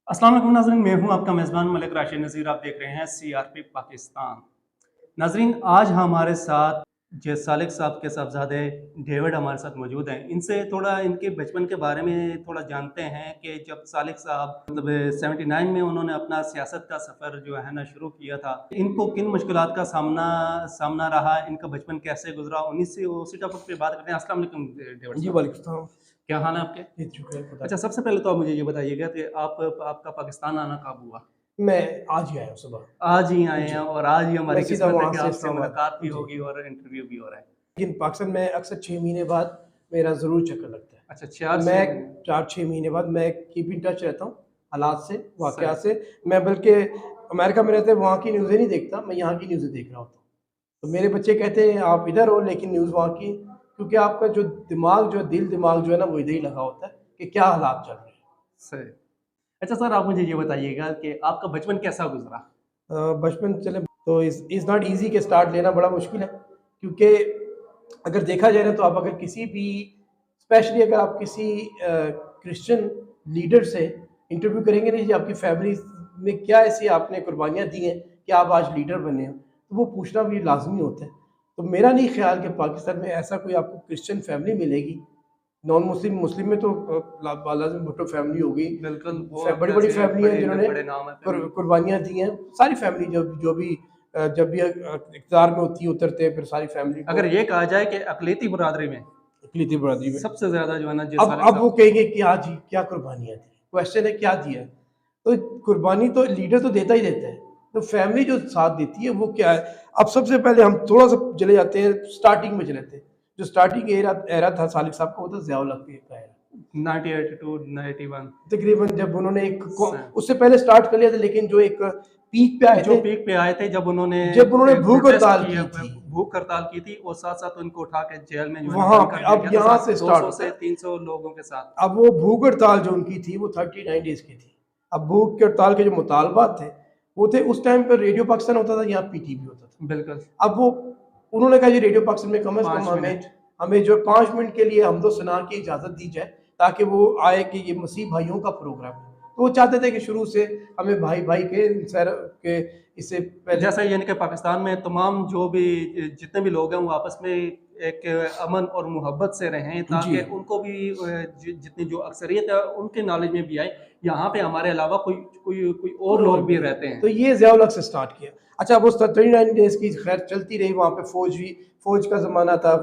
अस्सलाम वालेकुम नाज़रीन, मैं हूं आपका मेज़बान मलिक राशिद नज़ीर। आप देख रहे हैं सीआरपी पाकिस्तान। नाज़रीन, आज हमारे साथ सालिक साहब के साहबजादे डेविड हमारे साथ मौजूद हैं। इनसे थोड़ा इनके बचपन के बारे में थोड़ा जानते हैं कि जब सालिक साहब मतलब 79 में उन्होंने अपना सियासत का सफ़र जो है ना शुरू किया था, इनको किन मुश्किलात का सामना रहा, इनका बचपन कैसे गुजरा, उसी टॉपिक पे बात करते हैं। अस्सलाम वालेकुम डेविड जी, साहब, वालेकुम सलाम। क्या हाल है आपके? जी, शुक्र है खुदा अच्छा, का। सबसे पहले तो आप मुझे ये बताइएगा कि आपका पाकिस्तान आना कब हुआ? मैं आज ही आया हूँ सुबह। आज ही आए हैं जी, और आज ही हमारी मैं सीधा किस्मत है वहाँ कि से आपसे इस्लामाबाद। मुलाकात भी जी, होगी और इंटरव्यू भी हो रहा है। लेकिन पाकिस्तान में अक्सर 6 महीने बाद मेरा ज़रूर चक्कर लगता है। अच्छा, तो 4-6 मैं महीने। 4-6 महीने बाद मैं कीप इन टच रहता हूँ, हालात से, सही। वाक़यात से। मैं बल्कि अमेरिका में रहते वहाँ की न्यूज़ें नहीं देखता, मैं यहाँ की न्यूज़ें देख रहा होता हूँ। तो मेरे बच्चे कहते हैं आप इधर हो लेकिन न्यूज़ वहाँ की, क्योंकि आपका जो दिमाग जो दिल-दिमाग जो है ना वो इधर ही लगा होता है कि क्या हालात चल रहे हैं। सही। अच्छा सर, आप मुझे ये बताइएगा कि आपका बचपन कैसा गुज़रा? बचपन चले तो इज़ नॉट ईज़ी के स्टार्ट लेना बड़ा मुश्किल है, क्योंकि अगर देखा जाए ना तो आप अगर किसी भी स्पेशली अगर आप किसी क्रिश्चियन लीडर से इंटरव्यू करेंगे ना जी आपकी फैमिली में क्या ऐसी आपने कुर्बानियाँ दी हैं कि आप आज लीडर बने हो, तो वो पूछना भी लाजमी होता है। तो मेरा नहीं ख्याल कि पाकिस्तान में ऐसा कोई आपको क्रिश्चियन फैमिली मिलेगी। नॉन मुस्लिम मुस्लिम में तो लाजिम भुट्टो फैमिली हो गई, बिल्कुल, बहुत बड़ी बड़ी ऐसे फैमिली हैं बड़े जिन्होंने बड़े नाम है फैमिली। कुर्बानियाँ दी हैं। सारी फैमिली जो भी जब भी इक़्तिदार में होती है उतरते हैं फिर सारी फैमिली को अगर ये कहा जाए कि अक़लियती बरादरी में इकलीती बरादरी में सबसे ज़्यादा जो है ना अब सालिक वो साहब। कहेंगे कि हाँ जी क्या कुर्बानियाँ दी, क्वेश्चन है क्या दिया है। तो कुर्बानी तो लीडर तो देता ही देता है, तो फैमिली जो साथ देती है वो क्या है। अब सबसे पहले हम थोड़ा सा चले जाते हैं, स्टार्टिंग में चले जाते हैं। जो स्टार्टिंग एरा था सालिक साहब का, वो था ज़िया उल हक का एरा। 1982, 81। तकरीबन जब उन्होंने स उससे पहले स्टार्ट कर लिया था, लेकिन जो एक पीक पे आए जो थे, पीक पे आए थे जब जब उन्होंने उन्होंने भूख प्रोटेस्ट हड़ताल किया, की थी भूख हड़ताल की थी और साथ-साथ उनको उठा के जेल में जो है ना वहां बंद पे, कर दिया अब गया था यहाँ साथ से स्टार्ट 200 होता से है। 300 लोगों के साथ। अब वो भूख हड़ताल जो उनकी थी वो 39 डेज की थी। अब भूख की हड़ताल के जो मुतालबात थे वो थे, उस टाइम पर रेडियो पाकिस्तान होता था, यहाँ पीटीवी होता बिल्कुल, था। अब वो उन्होंने कहा जी रेडियो पाकिस्तान में कम से कम 5 हमें मिनट। हमें जो 5 मिनट के लिए हमदो सना की इजाज़त दी जाए, ताकि वो आए कि ये मसीह भाइयों का प्रोग्राम है। तो वो चाहते थे कि शुरू से हमें भाई भाई के सर के इससे पहले जैसा यानी कि पाकिस्तान में तमाम जो भी जितने भी लोग हैं वो आपस में एक अमन और मोहब्बत से रहें, जी ताकि उनको भी जितनी जो अक्सरियत है उनके नॉलेज में भी आए। यहाँ पे हमारे अलावा कोई कोई कोई और कोई और लोग भी भी है। रहते हैं। तो ये ज़िया-उल हक से स्टार्ट किया। अच्छा, वो 39 डेज़ की खैर चलती रही, वहाँ पे फ़ौज का ज़माना था,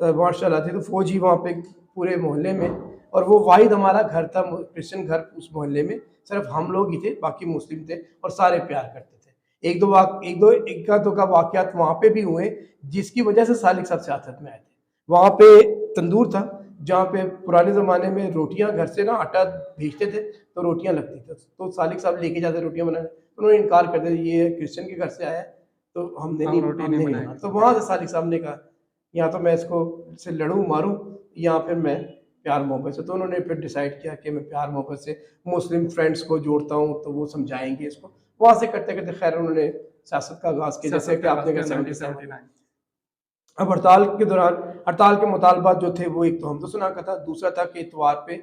मार्शल आते तो फ़ौज ही वहाँ पे पूरे मोहल्ले में, और वो वाहिद हमारा घर था क्रिश्चियन घर उस मोहल्ले में, सिर्फ हम लोग ही थे, बाकी मुस्लिम थे और सारे प्यार करते थे। एक दो का वाक़यात वहाँ पे भी हुए, जिसकी वजह से सालिक साहब सियासत में आए थे। वहाँ पे तंदूर था, जहाँ पे पुराने ज़माने में रोटियाँ घर से ना आटा भेजते थे तो रोटियाँ लगती थी, तो सालिक साहब लेके जाते रोटियाँ बनाने। तो उन्होंने इनकार कर दिया, ये क्रिश्चियन के घर से आया है तो हम रोटी नहीं हमने नहीं बनाना। बनाएँगे। तो वहाँ से सालिक साहब ने कहा या तो मैं इसको से लड़ूँ मारूँ, या फिर मैं प्यार मोहब्बत से। तो उन्होंने फिर डिसाइड किया कि मैं प्यार मोहब्बत से मुस्लिम फ्रेंड्स को जोड़ता हूँ तो वो समझाएंगे इसको। वहाँ से करते करते खैर उन्होंने सियासत का आगाज़ किया, जैसे सियासत कि का आगाज़ आपने किया कहा 77 में। 1979। अब हड़ताल के दौरान हड़ताल के मुतालबात जो थे वो एक तो हम तो सुना का था, दूसरा था कि इतवार पे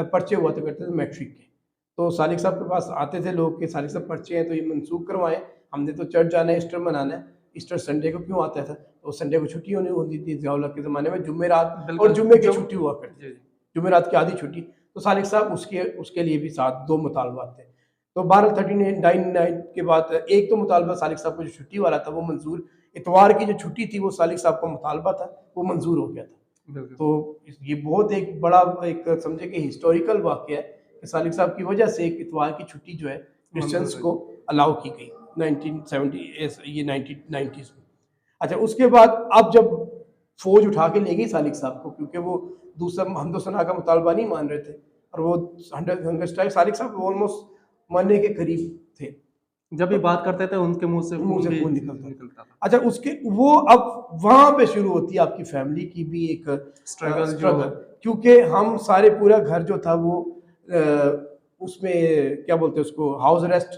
पर्चे हुआ करते थे मैट्रिक के। तो सालिक साहब के पास आते थे लोग कि सालिक साहब पर्चे हैं तो ये मनसूख करवाएं, हमने तो चर्च जाना है, ईस्टर मनाना है। ईस्टर संडे को क्यों आता था, तो संडे को छुट्टी होनी होती थी ज़िया-उल हक के ज़माने में, जुम्मेरात और बिल्कुल, जुम्मे की जो छुट्टी हुआ करती जी, थी, जी। जुमेरात की आधी छुट्टी। तो सालिक साहब उसके उसके लिए भी साथ दो मुतालबात थे। तो 12/39 के बाद एक तो मुतालबा सालिक साहब को जो छुट्टी वाला था वो मंजूर, इतवार की जो छुट्टी थी वो सालिक साहब का मुतालबा था, वो मंजूर हो गया था। बिल्कुल, तो ये बहुत एक बड़ा एक समझे कि हिस्टोरिकल वाक़या है कि सालिक साहब की वजह से एक इतवार की छुट्टी जो है क्रिश्चियंस मंजूर है। को अलाउ की गई 1970 ये 1990s में। अच्छा, उसके बाद अब जब फ़ौज उठा के ले गई सालिक साहब को, क्योंकि वो दूसरा हमदो-सना का मुतालबा नहीं मान रहे थे, और वो हंगर स्ट्राइक सालिक साहब ऑलमोस्ट मरने के करीब थे। जब भी तो बात करते थे उनके मुँह से मुँह खून से भी खून निकलता था। निकलता था। अच्छा, उसके वो अब वहाँ पे शुरू होती है आपकी फैमिली की भी एक स्ट्रगल जो स्ट्रगल, क्योंकि हम सारे पूरा घर जो था वो उसमें क्या बोलते हैं उसको, हाउस अरेस्ट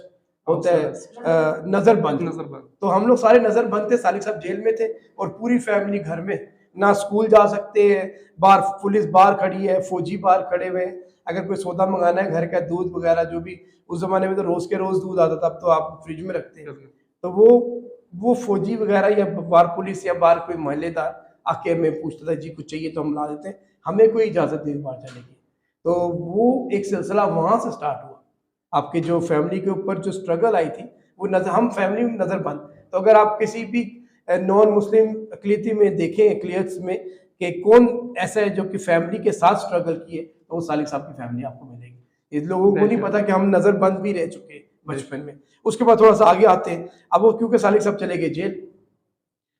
हाउस होता है, अरेस्ट, नज़रबंद। नज़रबंद। तो हम लोग सारे नज़रबंद थे, सालिक साहब जेल में थे और पूरी फैमिली घर में ना स्कूल जा सकते हैं, बाहर पुलिस बाहर खड़ी है, फौजी बाहर खड़े हुए हैं। अगर कोई सौदा मंगाना है घर का, दूध वगैरह जो भी, उस जमाने में तो रोज के रोज दूध आता था, अब तो आप फ्रिज में रखते हैं। तो वो फौजी वगैरह या बाहर पुलिस या बाहर कोई मोहल्लेदार आके हमें पूछता था जी कुछ चाहिए तो हम ला देते हैं, हमें कोई इजाज़त नहीं बाहर जाने की। तो वो एक सिलसिला वहाँ से स्टार्ट हुआ। आपके जो फैमिली के ऊपर जो स्ट्रगल आई थी, वो नजर, हम फैमिली में नजर बंद। तो अगर आप किसी भी नॉन मुस्लिम अकलियती में देखें, अकलियत में, कि कौन ऐसा है जो कि फैमिली के साथ स्ट्रगल किए, तो वो सालिक साहब की फैमिली आपको मिलेगी। इस लोगों को नहीं पता कि हम नजर बंद भी रह चुके हैं बचपन में। उसके बाद थोड़ा सा आगे आते हैं, अब वो क्योंकि सालिक साहब चले गए जेल,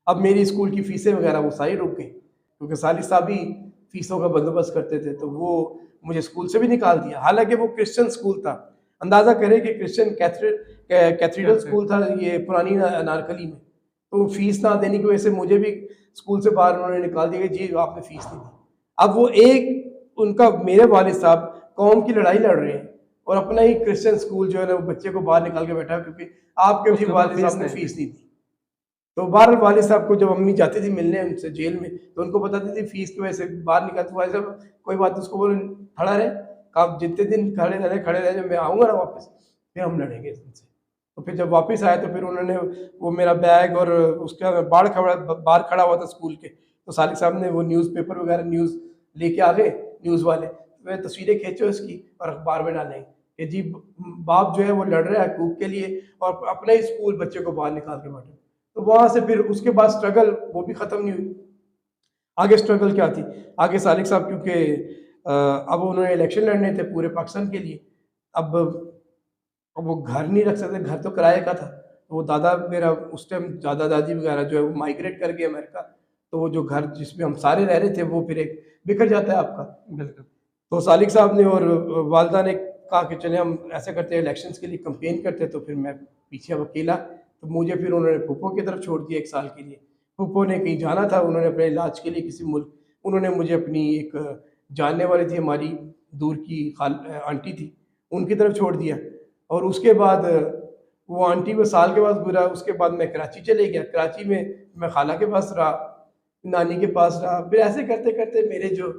अब मेरी स्कूल की फीसें वगैरह वो सारी रुक गई, क्योंकि सालिक साहब ही फीसों का बंदोबस्त करते थे, तो वो मुझे स्कूल से भी निकाल दिया। हालांकि वो क्रिश्चियन स्कूल था, अंदाजा करें कि क्रिश्चियन कैथेड्रल स्कूल था ये पुरानी अनारकली में। तो फीस ना देने की वजह से मुझे भी स्कूल से बाहर उन्होंने निकाल दिया कि जी आपने फीस नहीं दी। अब वो एक उनका, मेरे वालिद साहब कौम की लड़ाई लड़ रहे हैं और अपना ही क्रिश्चियन स्कूल जो है ना वो बच्चे को बाहर निकाल के बैठा, क्योंकि आपके भी वालिद साहब ने फीस नहीं दी। तो बार वालिद साहब को जब अम्मी जाती थी मिलने उनसे जेल में, तो उनको बताती थी फीस की वजह से बाहर निकालते। वालिद साहब कोई बात, उसको बोले खड़ा रहे, आप जितने दिन खड़े रहे, जब मैं आऊँगा ना वापस फिर हम लड़ेंगे इनसे। तो फिर जब वापस आए तो फिर उन्होंने वो मेरा बैग और उसका बाहर खड़ा हुआ था स्कूल के, तो सालिक साहब ने वो न्यूज़पेपर वगैरह न्यूज़ लेके आ गए, न्यूज़ वाले, वे तस्वीरें खींचो इसकी और अखबार में डालें कि जी बाप जो है वो लड़ रहा है हकूक के लिए और अपना ही स्कूल बच्चे को बाहर निकाल के बैठे। तो वहाँ से फिर उसके बाद स्ट्रगल वो भी ख़त्म नहीं हुई। आगे स्ट्रगल क्या थी, आगे सालिक साहब क्योंकि अब उन्होंने इलेक्शन लड़ने थे पूरे पाकिस्तान के लिए, अब वो घर नहीं रख सकते, घर तो किराए का था। तो वो दादा मेरा उस टाइम दादा दादी वगैरह जो है वो माइग्रेट कर गए अमेरिका, तो वो जो घर जिसमें हम सारे रह रहे थे वो फिर एक बिखर जाता है आपका। बिल्कुल। तो सालिक साहब ने और वालदा ने कहा कि चले हम ऐसे करते हैं, इलेक्शंस के लिए कंपेन करते हैं। तो फिर मैं पीछे अब अकेला, तो मुझे फिर उन्होंने फूफो की तरफ छोड़ दिया 1 साल के लिए। फूफो ने कहीं जाना था, उन्होंने अपने इलाज के लिए किसी मुल्क, उन्होंने मुझे अपनी एक जानने वाली थी हमारी दूर की आंटी थी, उनकी तरफ छोड़ दिया। और उसके बाद वो आंटी वो साल के बाद गुजरा, उसके बाद मैं कराची चले गया। कराची में मैं खाला के पास रहा, नानी के पास रहा। फिर ऐसे करते करते मेरे जो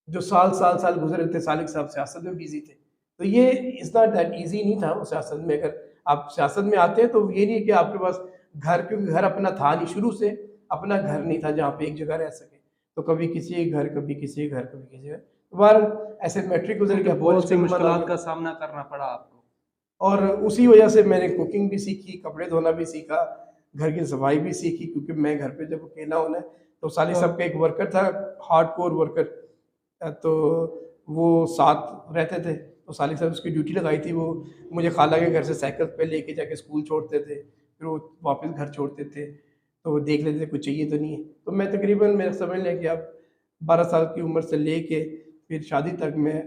जो साल गुजरे थे, सालिक साहब सियासत में बिजी थे। तो ये इट्स नॉट दैट ईजी नहीं था वो सियासत में। अगर आप सियासत में आते हैं तो ये नहीं कि आपके पास घर, क्योंकि घर अपना था नहीं, शुरू से अपना घर नहीं था जहाँ पे एक जगह रह सके। तो कभी किसी के घर, कभी किसी के घर, कभी किसी के घर। तो बार ऐसे मैट्रिक गुजर गया, बहुत सी मुश्किलात का सामना करना पड़ा आपको। और उसी वजह से मैंने कुकिंग भी सीखी, कपड़े धोना भी सीखा, घर की सफाई भी सीखी, क्योंकि मैं घर पे जब अकेला होना है। तो सालिक साहब का एक वर्कर था, हार्डकोर वर्कर, तो वो साथ रहते थे। तो सालिक साहब उसकी ड्यूटी लगाई थी, वो मुझे खाला के घर से साइकिल पे लेके जाके स्कूल छोड़ते थे, फिर वो वापस घर छोड़ते थे। तो वो देख लेते थे कुछ चाहिए तो नहीं है। तो मैं तकरीबन, मेरा समझ लें कि अब 12 साल की उम्र से लेके फिर शादी तक मैं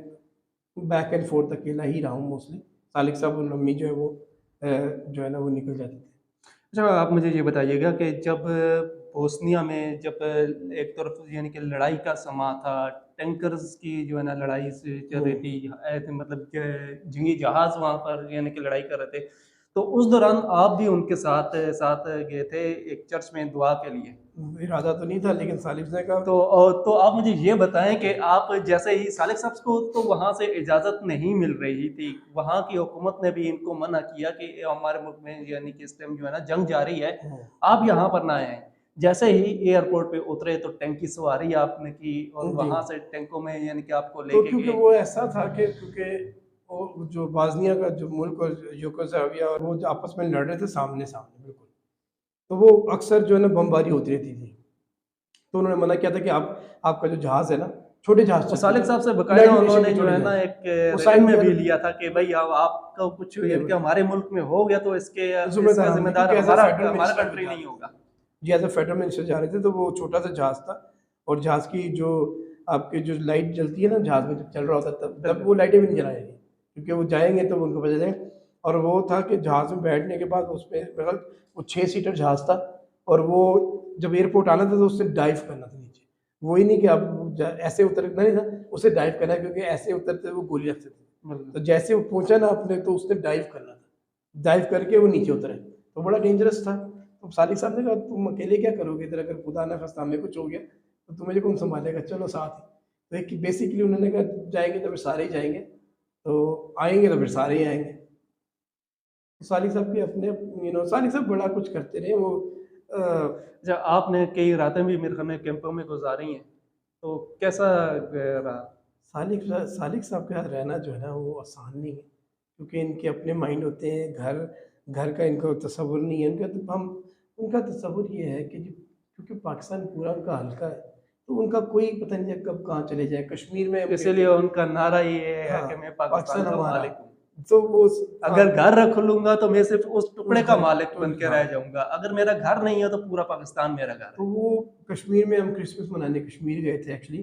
बैक एंड फोर्थ अकेला ही रहा हूँ मोस्टली। सालिक साहब और मम्मी जो है वो जो है ना वो निकल जाते थे। अच्छा, आप मुझे ये बताइएगा कि जब बोस्निया में जब एक तरफ यानी कि लड़ाई का समा था, टैंकर्स की जो है ना लड़ाई से चल रही थी, मतलब जंगी जहाज़ वहाँ पर यानी कि लड़ाई कर रहे थे, तो उस दौरान आप भी उनके साथ साथ गए थे एक चर्च में दुआ के लिए। इरादा तो नहीं था, लेकिन सालिक ने कहा तो आप मुझे ये बताएं कि आप जैसे ही सालिक साहब को तो वहाँ से इजाज़त नहीं मिल रही थी, वहाँ की हुकूमत ने भी इनको मना किया कि हमारे मुल्क में यानी कि इस टाइम जो है ना जंग जारी है, आप यहाँ पर ना आए। जैसे ही एयरपोर्ट पे उतरे तो टैंक की सवारी आपने की और वहाँ से टैंकों में यानी कि आपको तो लेके क्योंकि गए। वो ऐसा था कि क्योंकि वो जो बाज़निया का जो मुल्क और यूगोस्लाविया और वो जो आपस में लड़ रहे थे सामने सामने बिल्कुल, तो वो अक्सर जो है ना बमबारी होती रहती थी। तो उन्होंने मना किया था कि आपका जो जहाज़ है ना, छोटे जहाज़ और चलते सालिक थे, साहब से बकायदा यूनाइटेड नेशन उन्होंने के जो छोटे है ना जहाज़। एक वो रिटर्न साइन में भी किया लिया था कि भाई अब आपका कुछ यानी कि हमारे मुल्क में हो गया तो इसके जिम्मेदार इसका हम, जिम्मेदार क्योंकि एज ए फेडरल हमारा मिनिस्टर कंट्री नहीं होगा। जी एज ए फेडरल मिनिस्टर जा रहे थे। तो वो छोटा सा जहाज़ था और जहाज़ की जो आपकी जो लाइट जलती है ना जहाज़ में जब चल रहा होता है, तब वो लाइटें भी नहीं जलाएंगे, क्योंकि वो जाएंगे तो उनको पता चलेगा। और वो था कि जहाज़ में बैठने के बाद उसमें मतलब वो 6 सीटर जहाज़ था, और वो जब एयरपोर्ट आना था तो उससे डाइव करना था नीचे। वही नहीं कि आप ऐसे उतरना नहीं था, उसे डाइव करना है, क्योंकि ऐसे उतरते वो गोली रखते थे। तो जैसे वो पहुंचा ना अपने, तो उसने डाइव करना था, डाइव करके वो नीचे उतरे। तो बड़ा डेंजरस था। तो सालिक साहब ने कहा तुम अकेले क्या करोगे इधर, अगर खुदा ना खास्ता हमें कुछ हो गया तो तुम्हें जो कौन संभालेगा, चलो साथ ही। तो एक बेसिकली उन्होंने कहा जाएंगे तो फिर सारे ही जाएंगे, तो आएंगे तो फिर सारे ही आएंगे। तो सालिक साहब के अपने सालिक साहब बड़ा कुछ करते रहे वो। अच्छा, आपने कई रातें भी मेरे ख्याल में कैंपों में गुजारी हैं, तो कैसा रहा? सालिक साहब के साथ रहना जो है ना वो आसान नहीं है, क्योंकि इनके अपने माइंड होते हैं, घर घर का इनको तसव्वुर नहीं है उनका। तो हम उनका तसव्वुर ये है कि क्योंकि पाकिस्तान पूरा उनका हल्का है, तो उनका कोई पता नहीं है कब कहाँ चले जाए। कश्मीर में इसीलिए उनका नारा ये है हाँ, कि मैं पाकिस्तान का हमारा। मालिक हूँ। तो वो अगर घर रख लूंगा तो मैं सिर्फ उस टुकड़े का घर- मालिक बन के हाँ, रह जाऊंगा, अगर मेरा घर नहीं है तो पूरा पाकिस्तान मेरा घर तो है। वो कश्मीर में हम क्रिसमस मनाने कश्मीर गए थे एक्चुअली,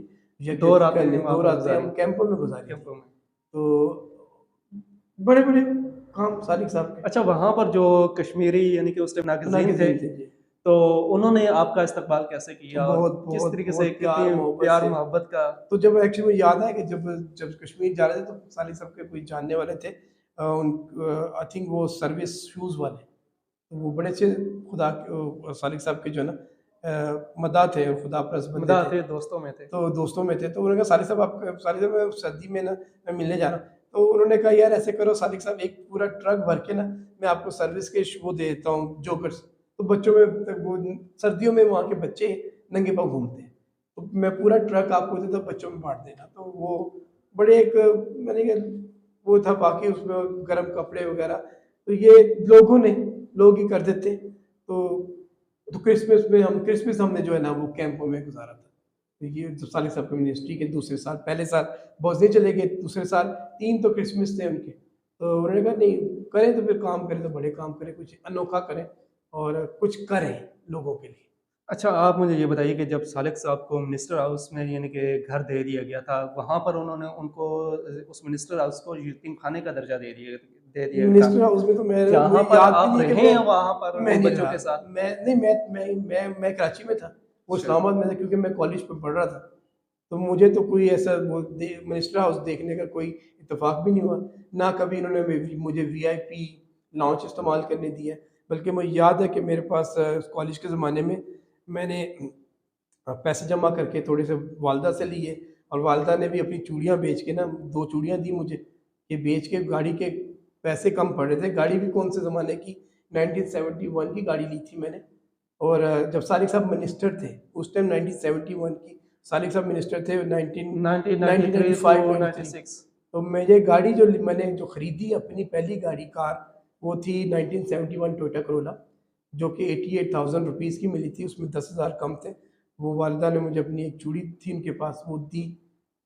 2 रातें वहाँ दो पर रातें गुजारी हम कैंपों में गुजारी थी। कैंपों में। तो बड़े बड़े काम सालिक साहब के अच्छा, वहाँ पर जो कश्मीरी यानी कि उस टाइम नागजीन थे, नागिन थे जी। तो उन्होंने आपका इस्तकबाल कैसे किया और बहुत किस बहुत तरीके से, बहुत प्यार कितनी मोहब्बत प्यार से। मोहब्बत का? तो जब एक्चुअली मुझे याद है कि जब जब कश्मीर जा रहे थे तो सालिक साहब के कोई जानने वाले थे, आई थिंक वो सर्विस शूज़ वाले, तो वो बड़े अच्छे खुदा सालिक साहब के जो है ना मदा थे और खुदा परस्त बंदे मदा थे। थे, दोस्तों में थे। तो दोस्तों में थे, तो उन्होंने कहा सालिक साहब आप, सालिक साहब मैं सर्दी में ना मैं मिलने जा रहा हूँ। तो उन्होंने कहा यार ऐसे करो सालिक साहब, एक पूरा ट्रक भर के ना मैं आपको सर्विस के वो दे देता हूँ, जोकर्स। तो बच्चों में वो सर्दियों में वहाँ के बच्चे नंगे पाँव घूमते हैं, तो मैं पूरा ट्रक आपको देता हूँ, बच्चों में बांट देना। तो वो बड़े एक मैंने कहा वो था, बाकी उसमें गर्म कपड़े वगैरह तो ये लोग ही कर देते। तो क्रिसमस हमने जो है ना वो कैंपों में गुजारा था। तो ये जब सालिक साहब यूनिवर्सिटी के दूसरे साल, पहले साल बॉस्नी चले गए, दूसरे साल 3 तो क्रिसमस थे उनके। तो उन्होंने कहा नहीं करें तो फिर काम करें तो बड़े काम करें, कुछ अनोखा करें और कुछ करें लोगों के लिए। अच्छा, आप मुझे ये बताइए कि जब सालिक साहब को मिनिस्टर हाउस में यानी कि घर दे दिया गया था, वहाँ पर उन्होंने उनको उस मिनिस्टर हाउस को यतीम खाने का दर्जा दे दिया था। मिनिस्टर हाउस में तो जहाँ मुझे पर याद भी आप नहीं है कि रहे हैं वहाँ पर मैं उन नहीं बच्चों रहा। के साथ? मैं नहीं मैं कराची में था, वो अच्छा। इस्लामाबाद में था, क्योंकि मैं कॉलेज में पढ़ रहा था। तो मुझे तो कोई ऐसा मिनिस्टर हाउस देखने का कोई इत्तेफाक भी नहीं हुआ, ना कभी इन्होंने मुझे वीआईपी लॉन्च इस्तेमाल करने दिया। बल्कि मुझे याद है कि मेरे पास कॉलेज के ज़माने में मैंने पैसे जमा करके थोड़े से वालदा से लिए, और वालदा ने भी अपनी चूड़ियाँ बेच के ना 2 चूड़ियाँ दी मुझे, ये बेच के गाड़ी के पैसे कम पड़ रहे थे। गाड़ी भी कौन से ज़माने की, 1971 की गाड़ी ली थी मैंने। और जब सालिक साहब मिनिस्टर थे उस टाइम 1971 की, सालिक साहब मिनिस्टर थे 1993 to 1995 93। 96। तो मुझे गाड़ी मैंने जो खरीदी अपनी पहली गाड़ी कार, वो थी 1971 टोयोटा करोला, जो कि 88,000 रुपीज़ की मिली थी, उसमें 10,000 कम थे। वो वालिदा ने मुझे अपनी एक चूड़ी थी उनके पास वो दी,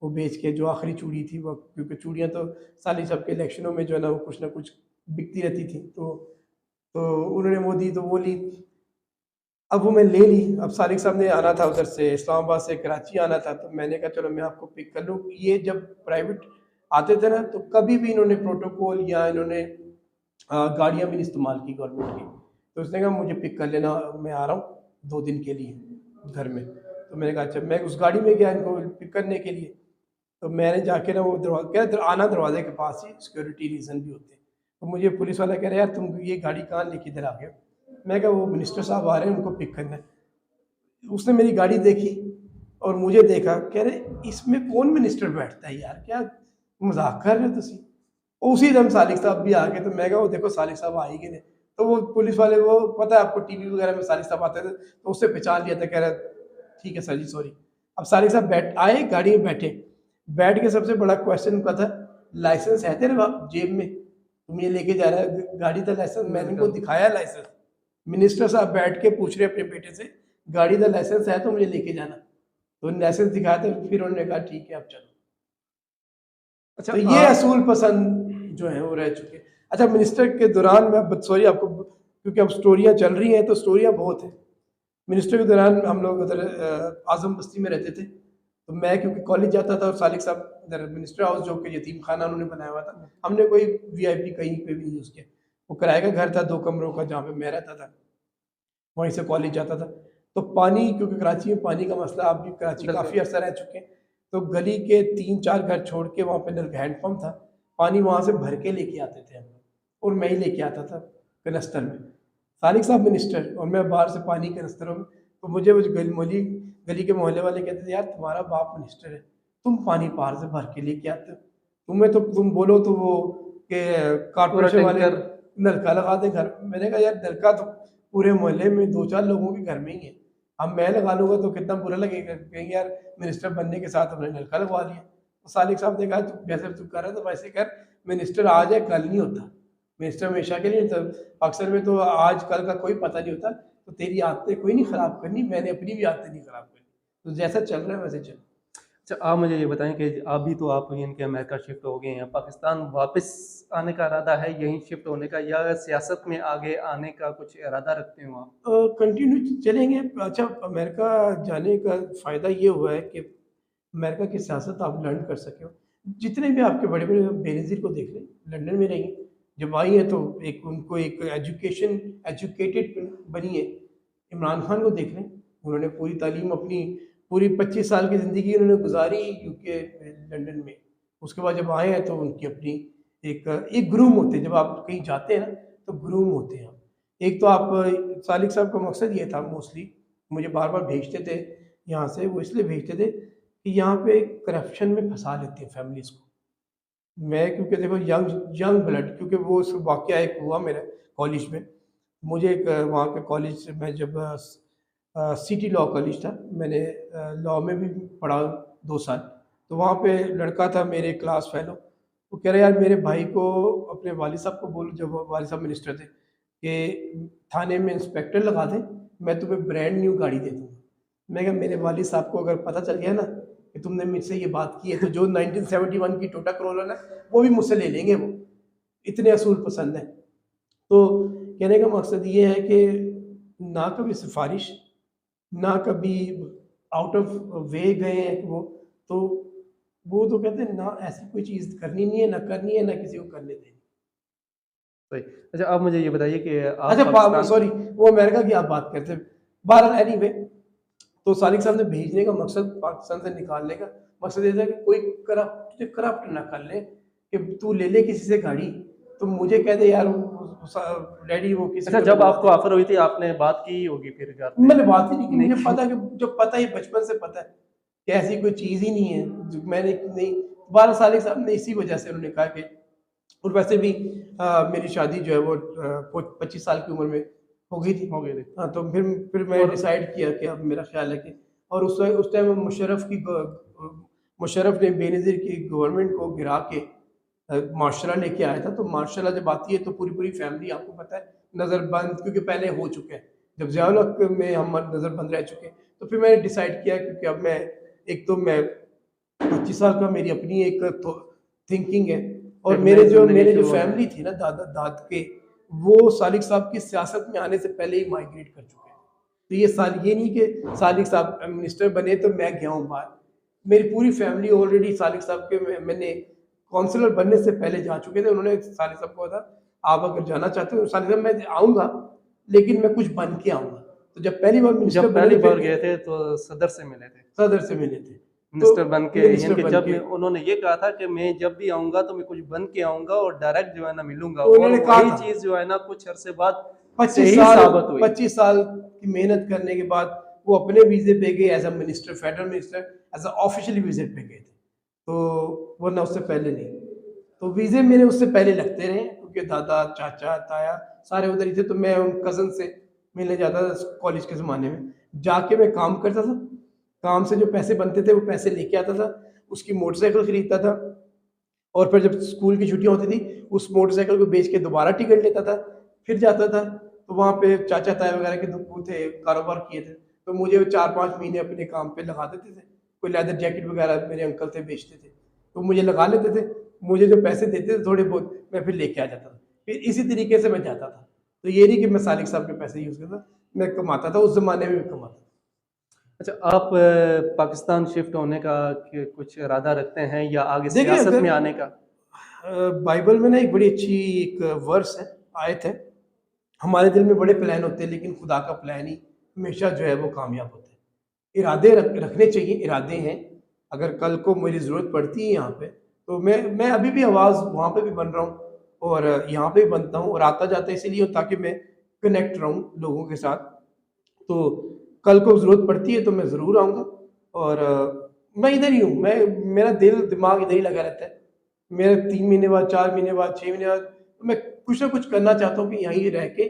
वो बेच के, जो आखिरी चूड़ी थी वो, क्योंकि चूड़ियाँ तो सालिक साहब के इलेक्शनों में जो है ना वो कुछ ना कुछ बिकती रहती थी। तो उन्होंने वो दी, तो वो ली। अब वो मैं ले ली। अब सालिक साहब ने आना था उधर से, इस्लामाबाद से कराची आना था, तो मैंने कहा चलो मैं आपको पिक कर लूँ। ये जब प्राइवेट आते थे ना तो कभी भी इन्होंने प्रोटोकॉल या इन्होंने गाड़ियाँ भी नहीं इस्तेमाल की गवर्नमेंट की। तो उसने कहा मुझे पिक कर लेना, मैं आ रहा हूँ 2 दिन के लिए घर में। तो मैंने कहा अच्छा। मैं उस गाड़ी में गया इनको पिक करने के लिए, तो मैंने जाके ना वो आना दरवाजे के पास ही, सिक्योरिटी रीज़न भी होते हैं। तो मुझे पुलिस वाला कह रहा है यार तुम ये गाड़ी कहाँ लेके इधर आ गए? मैं कहा वो मिनिस्टर साहब आ रहे हैं, उनको पिक करना है। उसने मेरी गाड़ी देखी और मुझे देखा, कह रहे इसमें कौन मिनिस्टर बैठता है यार, क्या मजाक कर रहे हो तुसी? उसी दम सालिक साहब भी आ गए। तो मैं कहा वो देखो सालिक साहब आ ही गए। तो वो पुलिस वाले, वो पता है आपको टीवी वगैरह में सालिक साहब आते थे, तो उससे पहचान लिया था, कह रहा ठीक है सर जी सॉरी। अब सालिक साहब आए, गाड़ी में बैठ के सबसे बड़ा क्वेश्चन उनका था, लाइसेंस है तेरे जेब में, तुम ये लेके जा रहा है गाड़ी का लाइसेंस? मैंने उनको दिखाया लाइसेंस। मिनिस्टर साहब बैठ के पूछ रहे अपने बेटे से, गाड़ी का लाइसेंस है तो मुझे लेके जाना। तो लाइसेंस दिखाया, तो फिर उन्होंने कहा ठीक है आप चलो। अच्छा, तो ये असूल पसंद जो है वो रह चुके। अच्छा, मिनिस्टर के दौरान मैं सॉरी आपको, क्योंकि अब स्टोरियाँ चल रही हैं तो स्टोरियाँ बहुत हैं। मिनिस्टर के दौरान हम लोग उधर आजम बस्ती में रहते थे, तो मैं क्योंकि कॉलेज जाता था और सालिक साहब इधर मिनिस्टर हाउस जो कि यतीम खाना उन्होंने बनाया हुआ था, हमने कोई वीआईपी कहीं पे भी नहीं यूज़ किया। वो किराए का घर था 2 कमरों का, जहाँ पे मैं रहता था, वहीं से कॉलेज जाता था। तो पानी, क्योंकि कराची में पानी का मसला, आप भी कराची काफ़ी अर्सा रह चुके हैं, तो गली के 3-4 घर छोड़ के वहाँ पे हैंडपम्प था, पानी वहाँ से भर के लेके आते थे हम लोग, और मैं ही लेके आता था कनस्तर में। सालिक साहब मिनिस्टर और मैं बाहर से पानी के रस्तरों में, तो मुझे वो गली के मोहल्ले वाले कहते थे, यार तुम्हारा बाप मिनिस्टर है, तुम पानी बाहर से भर के लेके आते हो, तुम्हें तो तुम बोलो तो वो के पूरा कारपोरेशन वाले टैंकर। नलका लगा दें घर में। मैंने कहा यार नलका तो पूरे मोहल्ले में 2-4 लोगों के घर में ही है, अब मैं लगा लूंगा तो कितना बुरा लगेगा, कहेंगे यार मिनिस्टर बनने के साथ हमने नलका लगवा लिया। तो सालिक साहब ने कहा तू जैसे तू कर रहा है तो वैसे कर, मिनिस्टर आज है कल नहीं होता, मिनिस्टर हमेशा के लिए, तो अक्सर में तो आज कल का कोई पता नहीं होता, तो तेरी आदतें कोई नहीं ख़राब करनी, मैंने अपनी भी आदतें नहीं ख़राब करनी, तो जैसा चल रहा है वैसे चल। अच्छा, आप मुझे ये बताएं कि अभी तो आप इनके अमेरिका शिफ्ट हो गए हैं, पाकिस्तान वापस आने का इरादा है यहीं शिफ्ट होने का, या सियासत में आगे आने का कुछ इरादा रखते हो आप? कंटिन्यू चलेंगे। अच्छा, अमेरिका जाने का फ़ायदा ये हुआ है कि अमेरिका की सियासत आप लर्न कर सके हो। जितने भी आपके बड़े बड़े बेनज़ीर को देख लें, लंदन में रही हैं, जब आई हैं तो एक उनको एक एजुकेटेड बनी है। इमरान खान को देख लें, उन्होंने पूरी तालीम अपनी पूरी 25 साल की ज़िंदगी उन्होंने गुजारी यूके लंदन में। उसके बाद जब आए हैं तो उनकी अपनी एक ग्रूम होते हैं, जब आप कहीं जाते हैं ना तो ग्रूम होते हैं आप। एक तो आप सालिक साहब का मकसद ये था मोस्टली, मुझे बार बार भेजते थे यहाँ से, वो इसलिए भेजते थे कि यहाँ पे करप्शन में फंसा लेते हैं फैमिलीज़ को। मैं क्योंकि देखो यंग ब्लड, क्योंकि वो उस वाक़या एक हुआ मेरे कॉलेज में, मुझे एक वहाँ के कॉलेज से, मैं जब सिटी लॉ कॉलेज था, मैंने लॉ में भी पढ़ा 2 साल, तो वहाँ पे लड़का था मेरे क्लास फेलो, वो कह रहा यार मेरे भाई को अपने वालिद साहब को बोलो, जब वो वालिद साहब मिनिस्टर थे, कि थाने में इंस्पेक्टर लगा दें, मैं तुम्हें ब्रांड न्यू गाड़ी दे दूँगा। मैं कहा मेरे वालिद साहब को अगर पता चल गया ना कि तुमने मुझसे ये बात की है, तो जो 1971 की टोयोटा करोला ना वो भी मुझसे ले लेंगे, वो इतने असूल पसंद हैं। तो कहने का मकसद ये है कि ना कभी सिफारिश, ना कभी आउट ऑफ वे गए हैं वो, तो वो तो कहते हैं ना ऐसी कोई चीज़ करनी नहीं है, ना करनी है, ना किसी को करने देनी। सही। अच्छा, आप मुझे ये बताइए कि आप अच्छा पाकिस्तान। सॉरी, वो अमेरिका की आप बात करते हैं। बहरहाल एनीवे, तो सालिक साहब ने भेजने का मकसद, पाकिस्तान से निकालने का मकसद ये था कि कोई करप्ट ना कर ले, कि तू ले ले किसी से गाड़ी, तो मुझे कह दे यार डैडी वो किसी अच्छा, को जब लगवा आपको दे। ऑफर हुई थी आपने बात की होगी फिर घर पे? मैंने बात ही नहीं की, नहीं मुझे की। पता कि जो पता ही बचपन से पता है कि ऐसी कोई चीज़ ही नहीं है जो मैंने नहीं। 12 सालिक साहब ने इसी वजह से उन्होंने कहा कि, और वैसे भी मेरी शादी जो है वो 25 साल की उम्र में हो गई थी। हो गए थे। हाँ, तो फिर मैं और डिसाइड किया कि अब मेरा ख्याल है कि, और उस टाइम मुशर्रफ ने बेनज़ीर की गवर्नमेंट को गिरा के मार्शल लेके आया था। तो मार्शल जब आती है तो पूरी पूरी फैमिली, आपको पता है, नज़रबंद, क्योंकि पहले हो चुके हैं, जब ज़ियाउल हक में हम नज़रबंद रह चुके हैं। तो फिर मैंने डिसाइड किया, क्योंकि अब मैं, एक तो मैं 25 साल का मेरी अपनी एक तो थिंकिंग है, और एक मेरे नई जो जिंदगी मेरे जो शुरू हो रही है। फैमिली थी ना दादा दाद के, वो सालिक साहब की सियासत में आने से पहले ही माइग्रेट कर चुके हैं। तो ये नहीं कि सालिक साहब मिनिस्टर बने तो मैं गया हूँ बाहर, मेरी पूरी फैमिली ऑलरेडी सालिक साहब के, मैंने काउंसलर बनने से पहले जा चुके थे। उन्होंने सालिक साहब को कहा आप अगर जाना चाहते हो सालिक साहब, मैं आऊँगा लेकिन मैं कुछ बन के आऊँगा। तो जब पहली बार मिनिस्टर जब बने पहली तो बार फिर गए थे तो सदर से मिले थे, सदर से मिले थे, मिनिस्टर तो बन के, मिनिस्टर यानी कि बन जब के उन्होंने ये कहा था कि मैं जब भी आऊंगा तो मैं कुछ बन के आऊंगा और डायरेक्ट जो है ना मिलूंगा, तो और उन्होंने कहा वही था चीज जो है ना कुछ अरसे बाद 25 सही साल साबित हुई। 25 साल की मेहनत करने के बाद वो अपने वीज़े पे गए as a minister, federal minister, as a officially visit पे गए थे, तो वरना उससे पहले नहीं। तो वीज़े मेरे उससे पहले लगते रहे, क्योंकि दादा चाचा ताया सारे उधर ही थे, तो मैं उन कज़न से मिलने जाता था कॉलेज के ज़माने में, जाके मैं काम करता था, काम से जो पैसे बनते थे वो पैसे लेके आता था, उसकी मोटरसाइकिल खरीदता था, और फिर जब स्कूल की छुट्टियां होती थी उस मोटरसाइकिल को बेच के दोबारा टिकट लेता था, फिर जाता था। तो वहाँ पे चाचा ताया वगैरह के वो थे, कारोबार किए थे, तो मुझे 4-5 महीने अपने काम पे लगा देते थे। कोई लेदर जैकेट वगैरह मेरे अंकल थे बेचते थे, तो मुझे लगा लेते थे, मुझे जो पैसे देते थे थोड़े बहुत मैं फिर लेके आ जाता था, फिर इसी तरीके से मैं जाता था। तो ये नहीं कि मैं सालिक साहब के पैसे यूज़ करता, मैं कमाता था, उस ज़माने में भी कमाता था। अच्छा, आप पाकिस्तान शिफ्ट होने का कुछ इरादा रखते हैं या आगे देखिए, सियासत अगर में आने का? बाइबल में ना एक बड़ी अच्छी एक वर्स है, आयत है, हमारे दिल में बड़े प्लान होते हैं लेकिन खुदा का प्लान ही हमेशा जो है वो कामयाब होता है। इरादे रखने चाहिए, इरादे हैं, अगर कल को मेरी ज़रूरत पड़ती है यहाँ पे, तो मैं अभी भी आवाज़ वहाँ पे भी बन रहा हूँ और यहाँ पे भी बनता हूँ, और आता जाता इसलिए हूँ ताकि मैं कनेक्ट रहूँ लोगों के साथ। तो कल को ज़रूरत पड़ती है तो मैं ज़रूर आऊँगा। और मैं इधर ही हूँ, मेरा दिल दिमाग इधर ही लगा रहता है। मेरे 3 महीने बाद, 4 महीने बाद, 6 महीने बाद मैं कुछ ना कुछ करना चाहता हूँ कि यहीं रह के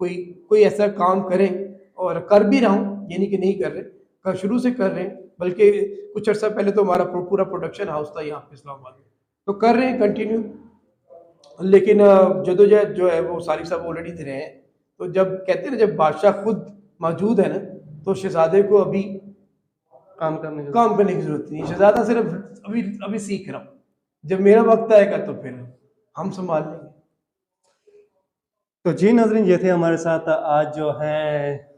कोई कोई ऐसा काम करें, और कर भी रहा हूँ, ये नहीं कि नहीं कर रहे, शुरू से कर रहे हैं। बल्कि कुछ अर्सा पहले तो हमारा पूरा प्रोडक्शन हाउस था यहाँ पे इस्लामाबाद में, तो कर रहे हैं कंटिन्यू। लेकिन जदोजहद जो है वो सारी सब ऑलरेडी दे रहे हैं। तो जब कहते हैं ना, जब बादशाह खुद मौजूद है ना, तो शहजादे को अभी काम करने की जरूरत नहीं। शहजादा सिर्फ अभी अभी सीख रहा हूँ, जब मेरा वक्त आएगा तो फिर हम संभाल लेंगे। तो जी नाज़रीन, ये थे हमारे साथ आज जो है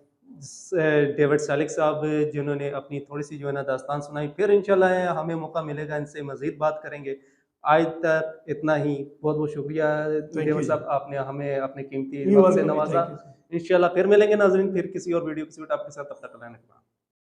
डेविड सालिक साहब, जिन्होंने अपनी थोड़ी सी जो है ना दास्तान सुनाई। फिर इंशाल्लाह हमें मौका मिलेगा, इनसे मज़ीद बात करेंगे। आज तक इतना ही। बहुत बहुत शुक्रिया डेविड साहब, आपने हमें अपने कीमती वक्त से नवाजा। इंशाल्लाह फिर मिलेंगे नाज़रीन, फिर किसी और वीडियो के साथ आपके साथ। तब तक रहने